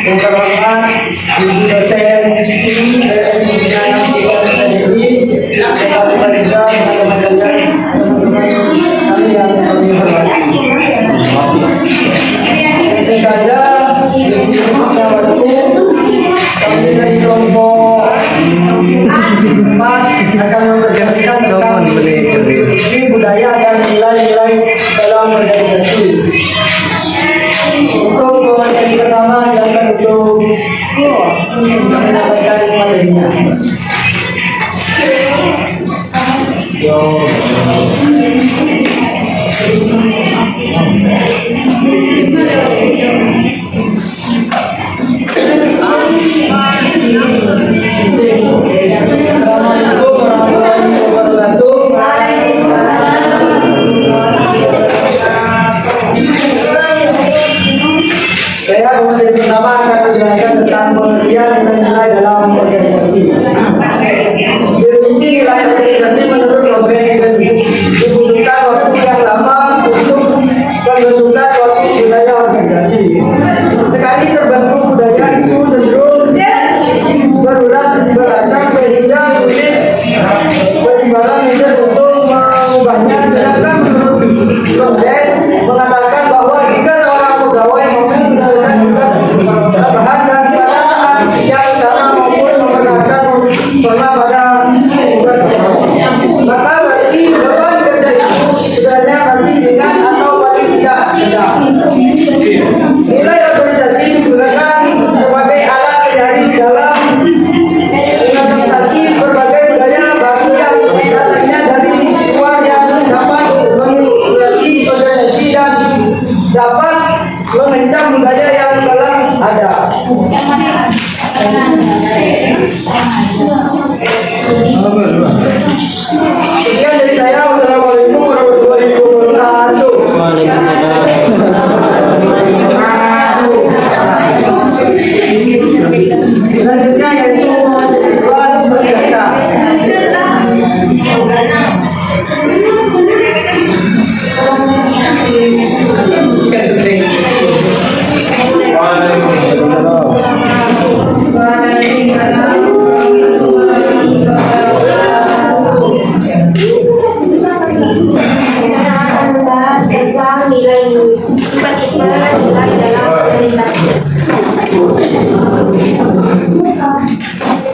Yang terhormat Ibu dosen akan memperhatikan tentang budaya dan nilai-nilai dalam organisasi. Untuk materi pertama adalah untuk menyampaikan materinya. Saya materi pertama akan menjelaskan tentang pengertian nilai dalam organisasi. Definisi nilai organisasi menurut Loben dibutuhkan waktu yang lama untuk pembentukan suatu budaya organisasi. Sekali terbentuk budaya itu cenderung berulang sehingga sulit pertimbangan media untuk mengubahnya. Sedangkan menurut Loben mengatakan bahwa jika seorang pegawai bahan dan pada saat yang sama maupun mempertahankan pernah pada maka berarti beban kerja itu sebenarnya masih ringan atau paling tidak sedang. Nilai organisasi digunakan sebagai alat penyari dalam mengadaptasi berbagai budaya baru yang datangnya dari luar yang dapat menginspirasi organisasi dan dapat mengencang budaya yang telah ada. Sekian dari saya. Wassalamualaikum warahmatullahi wabarakatuh. Selanjutnya yaitu tujuan berserta.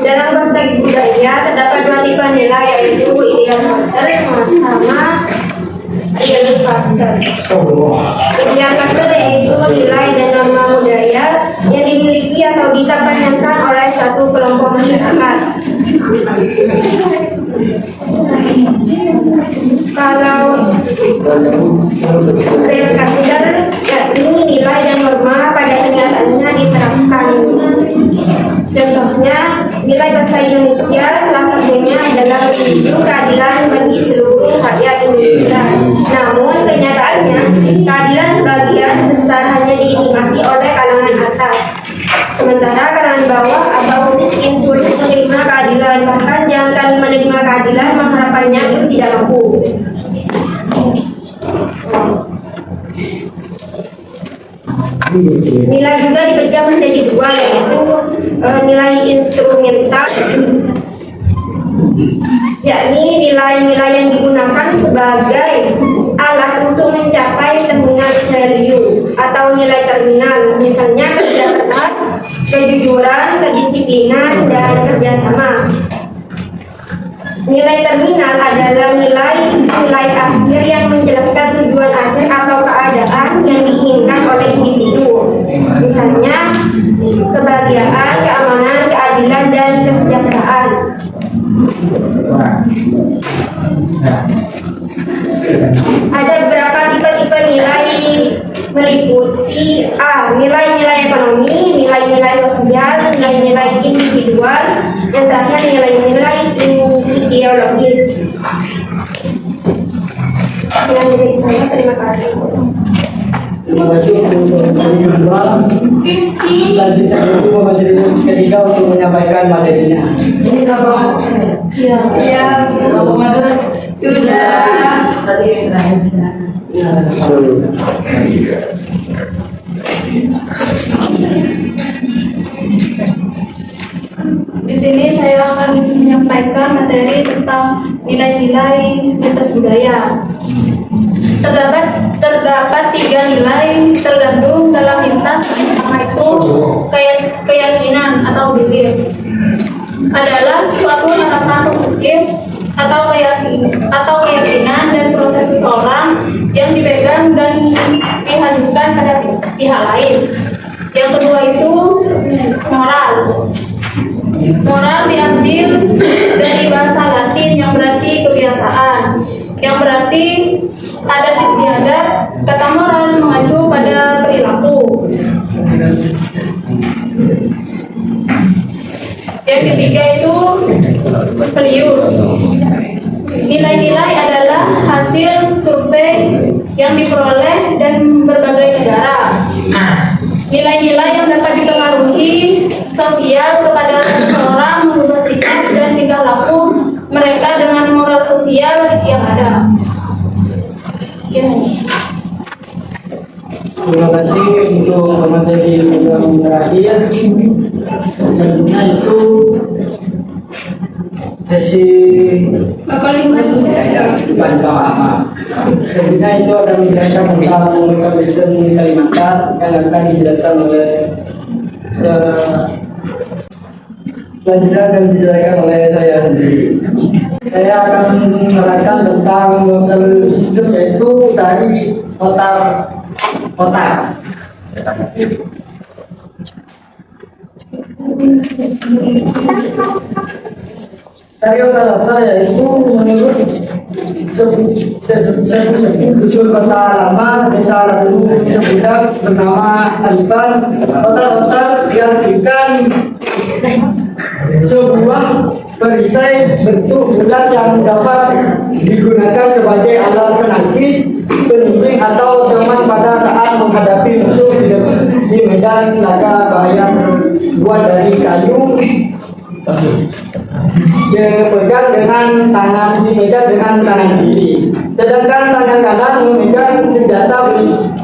Dalam perspektif budaya terdapat dua tipe nilai, yaitu ideal factor sama ideal factor. Ideal factor yaitu nilai dan norma budaya yang dimiliki atau dikampanyekan oleh satu kelompok masyarakat. Kalau real factor yakni nilai dan norma pada kenyataannya diterapkan. Contohnya, nilai bahasa Indonesia salah satunya adalah menuju keadilan bagi seluruh rakyat Indonesia. Namun kenyataannya, keadilan sebagian besar hanya dinikmati oleh kalangan atas. Sementara kalangan bawah atau miskin sulit menerima keadilan, bahkan jangankan menerima keadilan, mengharapkannya itu tidak mampu. Nilai juga dipecah menjadi dua, yaitu nilai instrumental, yakni nilai-nilai yang digunakan sebagai alat untuk mencapai terminal value atau nilai terminal, misalnya kerja keras, kejujuran, kedisiplinan, dan kerjasama. Nilai terminal adalah nilai akhir yang menjelaskan tujuan akhir atau keadaan yang diinginkan oleh individu, misalnya kebahagiaan, keamanan, keadilan, dan kesejahteraan. Ada beberapa tipe-tipe nilai, meliputi A. Nilai-nilai ekonomi, nilai-nilai sosial, nilai-nilai individual, yang terakhir nilai-nilai ideologis. Yang dari saya, terima kasih. Terima kasih untuk berjuang. Lanjutkan dulu materi ketiga untuk menyampaikan materinya. Iya. Sudah. Di sini saya akan menyampaikan materi tentang nilai-nilai lintas budaya. Terdapat 3 nilai tergandung dalam lintas, pertama itu keyakinan atau belief adalah suatu harapan positif atau keyakinan dan proses seseorang yang dipegang dan dihadirkan pada pihak lain. Yang kedua itu moral. Moral diambil dari bahasa Latin yang berarti kebiasaan, yang berarti adat istiadat. Kata moral mengacu pada perilaku. Yang ketiga itu values. Nilai-nilai adalah hasil survei yang diperoleh dan berbagai negara. Nilai-nilai yang dapat dipengaruhi sosial kepada seseorang mengubah sikap dan tingkah laku mereka dengan moral sosial yang ada. Terima kasih untuk materi yang terakhir. Selanjutnya itu sesi selanjutnya itu akan menjelaskan tentang Presiden Kalimantan yang akan dijelaskan oleh selanjutnya akan dijelaskan oleh saya sendiri. Saya akan menerangkan tentang lokal sistem, yaitu dari otak. Dari otak yaitu menurut usul kota lama desa Radu Budak bernama Alipan. Otak diartikan sebuah perisai bentuk bulat yang dapat digunakan sebagai alat penangkis, penunjang atau teman pada saat menghadapi musuh di medan laga bahaya. Buat dari kayu, dipegang dengan tangan kiri, sedangkan tangan kanan memegang senjata.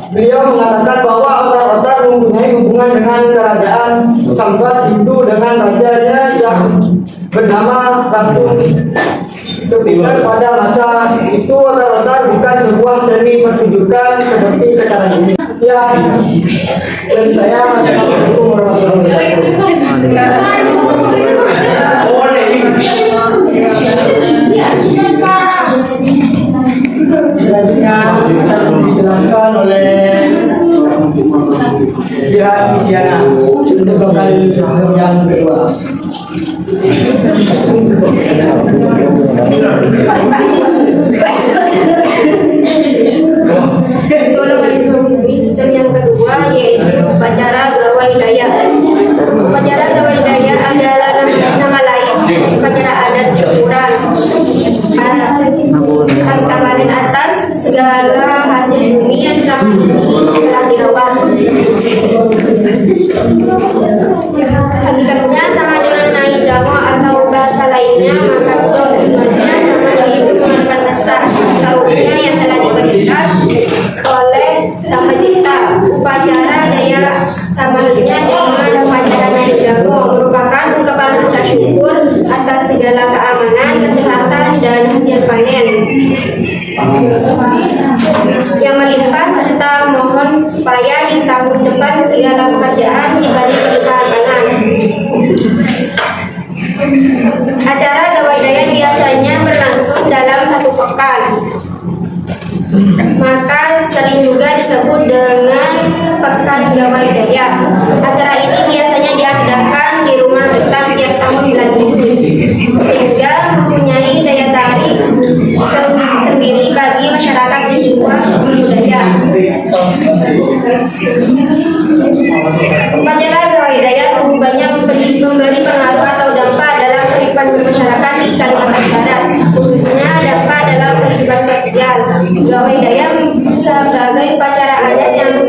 Beliau mengatakan bahwa otak mempunyai hubungan dengan kerajaan Sambas Hindu dengan rajanya yang bernama Ratu. Ketika pada masa itu otak bukan sebuah seni pertunjukan seperti sekarang ini. Ya, dan saya Assalamualaikum warahmatullahi selanjutnya akan dijelaskan oleh pihak Misiana untuk lokal yang kedua. Sistem yang kedua yaitu upacara gawai daya. Upacara gawai daya adalah nama lain upacara adat syukuran. Kemarin atas segala hasil bumi yang selama ini telah dirawat. Hakikatnya sama dengan naik damo atau bahasa lainnya makaton. Sama yaitu pengantar besar taruhnya yang telah diberikan oleh Sang Pencipta. Upacara daya samanya dengan upacara naik damo merupakan ungkapan rasa syukur atas segala keamanan, kesehatan dan hasil panen yang melimpah, serta mohon supaya di tahun depan segala pekerjaan diberi keberkahan. Acara gawai daya biasanya berlangsung dalam 1 pekan, maka sering juga disebut dengan pekan gawai daya. Acara ini biasanya diadakan di rumah betah tiap tahun bulan ini, sehingga mempunyai daya tarik sendiri bagi masyarakat di luar budaya. Upacara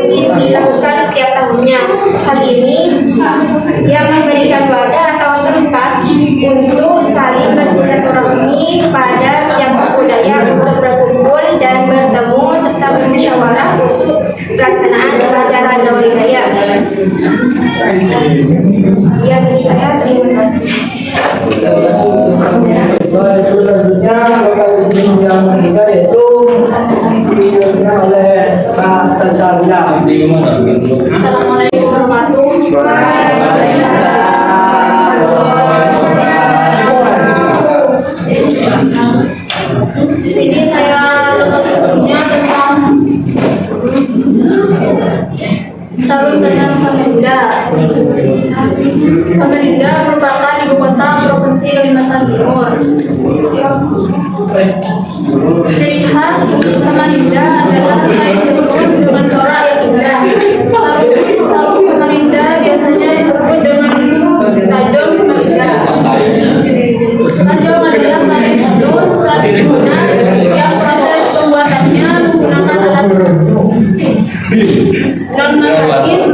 rutin dilakukan setiap tahunnya. Hal ini yang memberikan wadah atau tempat untuk saling bersilaturahmi pada setiap suku Dayak untuk berkumpul dan bertemu serta bermusyawarah untuk pelaksanaan upacara Gawai Dayak. Ya, dari saya terima kasih. Baik, selanjutnya lokasi sini yang ketiga yaitu dipimpin oleh Pak Sajalia. Assalamualaikum warahmatullahi wabarakatuh. Di sini saya bertanya tentang Sarung Tangan Samarinda. Samarinda merupakan ibu kota Provinsi Kalimantan Timur. Ciri khas Samarinda adalah kain disebut dengan corak yang indah. Sarung Samarinda biasanya disebut dengan Tanjung Samarinda. Tanjung adalah kain tenun tradisional yang proses pembuatannya menggunakan alat non-magis.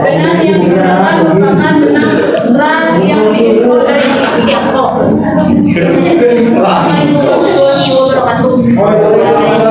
Benang yang digunakan merupakan benang ras yang diimpor dari Tiongkok. Assalamualaikum warahmatullahi wabarakatuh.